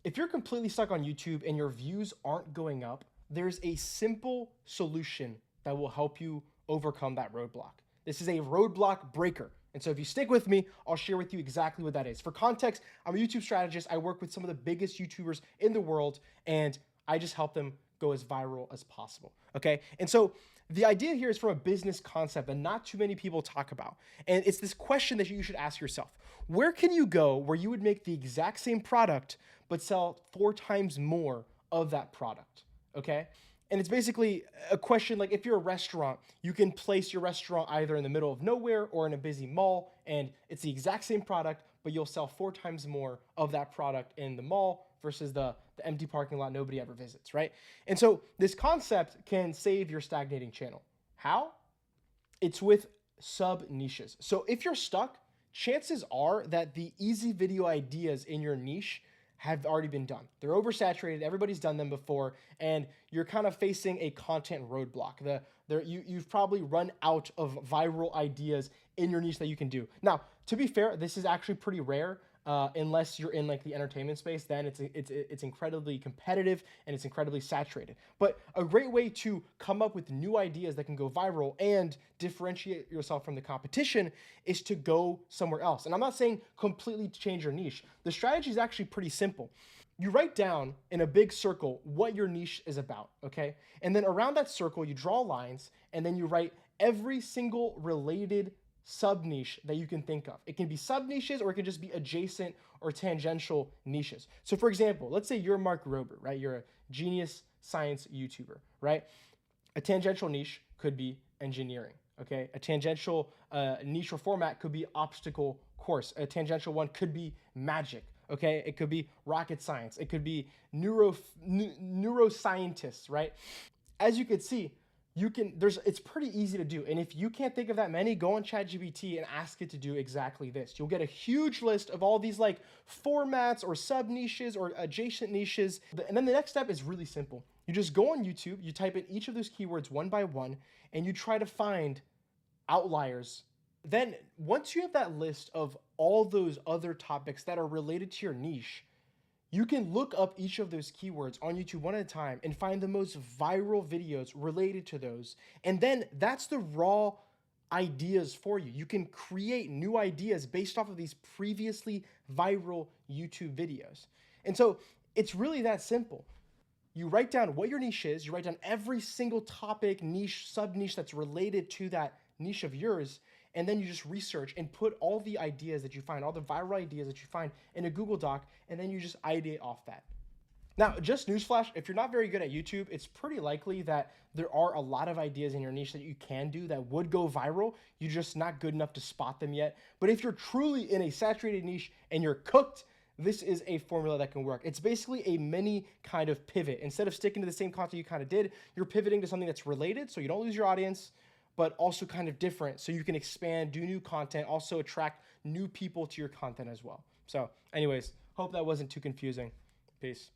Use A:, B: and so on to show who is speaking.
A: If you're completely stuck on YouTube and your views aren't going up, there's a simple solution that will help you overcome that roadblock. This is a roadblock breaker. And so if you stick with me, I'll share with you exactly what that is. For context, I'm a YouTube strategist. I work with some of the biggest YouTubers in the world, and I just help them go as viral as possible. Okay. And so the idea here is from a business concept that not too many people talk about. And it's this question that you should ask yourself. Where can you go where you would make the exact same product, but sell 4 times more of that product? Okay. And it's basically a question like if you're a restaurant, you can place your restaurant either in the middle of nowhere or in a busy mall, and it's the exact same product, but you'll sell 4 times more of that product in the mall versus the empty parking lot nobody ever visits, right? And so this concept can save your stagnating channel. How? It's with sub niches. So if you're stuck, chances are that the easy video ideas in your niche have already been done. They're oversaturated. Everybody's done them before, and you're kind of facing a content roadblock. You've probably run out of viral ideas in your niche that you can do. Now, to be fair, this is actually pretty rare. Unless you're in like the entertainment space, then it's incredibly competitive and it's incredibly saturated. But a great way to come up with new ideas that can go viral and differentiate yourself from the competition is to go somewhere else. And I'm not saying completely change your niche. The strategy is actually pretty simple. You write down in a big circle what your niche is about, okay? And then around that circle, you draw lines, and then you write every single related sub niche that you can think of. It can be sub niches, or it can just be adjacent or tangential niches. So for example, let's say you're Mark Rober, right? You're a genius science YouTuber, right? A tangential niche could be engineering, okay? A tangential niche or format could be obstacle course. A tangential one could be magic, okay? It could be rocket science. It could be neuroscientists, right? As you can see, it's pretty easy to do. And if you can't think of that many, go on ChatGPT and ask it to do exactly this. You'll get a huge list of all these like formats or sub niches or adjacent niches. And then the next step is really simple. You just go on YouTube, you type in each of those keywords one by one, and you try to find outliers. Then once you have that list of all those other topics that are related to your niche, you can look up each of those keywords on YouTube one at a time and find the most viral videos related to those. And then that's the raw ideas for you. You can create new ideas based off of these previously viral YouTube videos. And so it's really that simple. You write down what your niche is, you write down every single topic, niche, sub niche that's related to that niche of yours, and then you just research and put all the ideas that you find, all the viral ideas that you find in a Google Doc, and then you just ideate off that. Now, just newsflash, if you're not very good at YouTube, it's pretty likely that there are a lot of ideas in your niche that you can do that would go viral. You're just not good enough to spot them yet. But if you're truly in a saturated niche and you're cooked, this is a formula that can work. It's basically a mini kind of pivot. Instead of sticking to the same content you kind of did, you're pivoting to something that's related so you don't lose your audience, but also kind of different so you can expand, do new content, also attract new people to your content as well. So anyways, hope that wasn't too confusing. Peace.